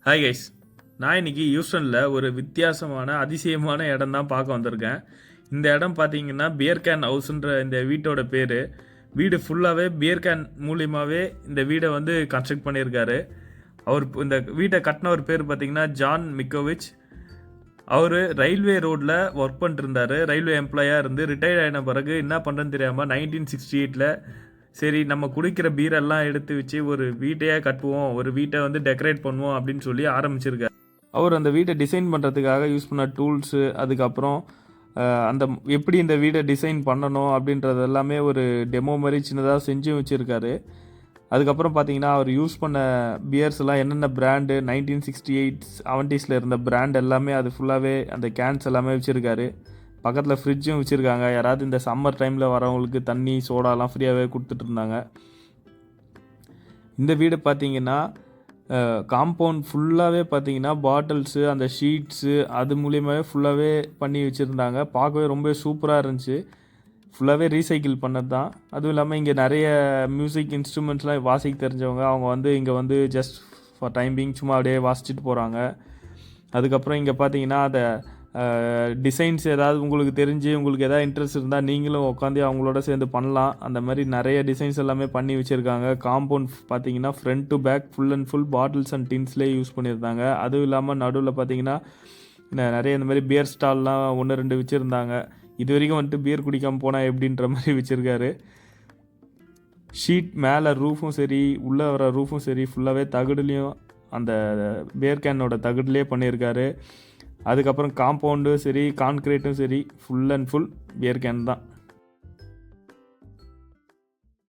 Hi guys, நான் இன்னைக்கு ஹியூஸ்டனில் ஒரு வித்தியாசமான அதிசயமான இடம் தான் பார்க்க வந்திருக்கேன். இந்த இடம் பார்த்தீங்கன்னா பியர் கேன் ஹவுஸ்ன்ற இந்த வீட்டோட பேர். வீடு ஃபுல்லாகவே பியர் கேன் மூலியமாகவே இந்த வீடை வந்து கன்ஸ்ட்ரக்ட் பண்ணியிருக்காரு. அவர் இந்த வீட்டை கட்டினவர் பேர் பார்த்தீங்கன்னா ஜான் மிக்கோவிச். அவர் ரயில்வே ரோடில் ஒர்க் பண்ணிட்டு ரயில்வே எம்ப்ளாயாக இருந்து ரிட்டையர்ட் ஆகின பிறகு என்ன பண்ணுறதுன்னு தெரியாமல் 1968 சரி நம்ம குடிக்கிற பீரெல்லாம் எடுத்து வச்சு ஒரு வீட்டையே கட்டுவோம், ஒரு வீட்டை வந்து டெக்கரேட் பண்ணுவோம் அப்படின்னு சொல்லி ஆரம்பிச்சிருக்காரு. அவர் அந்த வீட்டை டிசைன் பண்ணுறதுக்காக யூஸ் பண்ண டூல்ஸு, அதுக்கப்புறம் அந்த எப்படி இந்த வீடை டிசைன் பண்ணணும் அப்படின்றது எல்லாமே ஒரு டெமோ மாதிரி சின்னதாக செஞ்சு வச்சுருக்காரு. அதுக்கப்புறம் பார்த்தீங்கன்னா அவர் யூஸ் பண்ண பியர்ஸ் எல்லாம் என்னென்ன பிராண்டு 1968 70s இருந்த பிராண்ட் எல்லாமே அது ஃபுல்லாகவே அந்த கேன்ஸ் எல்லாமே வச்சுருக்காரு. பக்கத்தில் ஃப்ரிட்ஜும் வச்சுருக்காங்க. யாராவது இந்த சம்மர் டைமில் வரவங்களுக்கு தண்ணி சோடாலாம் ஃப்ரீயாகவே கொடுத்துட்ருந்தாங்க. இந்த வீடு பார்த்திங்கன்னா காம்பவுண்ட் ஃபுல்லாகவே பார்த்திங்கன்னா பாட்டில்ஸு, அந்த ஷீட்ஸு அது மூலியமாகவே ஃபுல்லாகவே பண்ணி வச்சுருந்தாங்க. பார்க்கவே ரொம்ப சூப்பராக இருந்துச்சு. ஃபுல்லாகவே ரீசைக்கிள் பண்ணது தான். அதுவும் இல்லாமல் இங்கே நிறைய மியூசிக் இன்ஸ்ட்ருமெண்ட்ஸ்லாம் வாசிக்க தெரிஞ்சவங்க அவங்க வந்து இங்கே வந்து ஜஸ்ட் ஃபார் டைம் பீயிங் சும்மா அப்படியே வாசிச்சுட்டு போகிறாங்க. அதுக்கப்புறம் இங்கே பார்த்தீங்கன்னா அதை டிசைன்ஸ் ஏதாவது உங்களுக்கு தெரிஞ்சு உங்களுக்கு எதாவது இன்ட்ரெஸ்ட் இருந்தால் நீங்களும் உட்காந்து அவங்களோட சேர்ந்து பண்ணலாம். அந்த மாதிரி நிறைய டிசைன்ஸ் எல்லாமே பண்ணி வச்சுருக்காங்க. காம்பவுண்ட் பார்த்தீங்கன்னா front to back full and full bottles and டின்ஸ்லேயே யூஸ் பண்ணியிருந்தாங்க. அதுவும் இல்லாமல் நடுவில் பார்த்தீங்கன்னா நிறைய இந்த மாதிரி பியர் ஸ்டால்லாம் 1-2 வச்சுருந்தாங்க. இது வரைக்கும் வந்துட்டு பியர் குடிக்காமல் போனால் எப்படின்ற மாதிரி வச்சுருக்காரு. ஷீட் மேலே ரூஃபும் சரி, உள்ளே வர ரூஃபும் சரி ஃபுல்லாகவே தகடுலேயும் அந்த பியர் கேனோட தகடுலேயே பண்ணியிருக்காரு. அதுக்கப்புறம் காம்பவுண்டும் சரி, கான்க்ரீட்டும் சரி, full and full beer can தான்.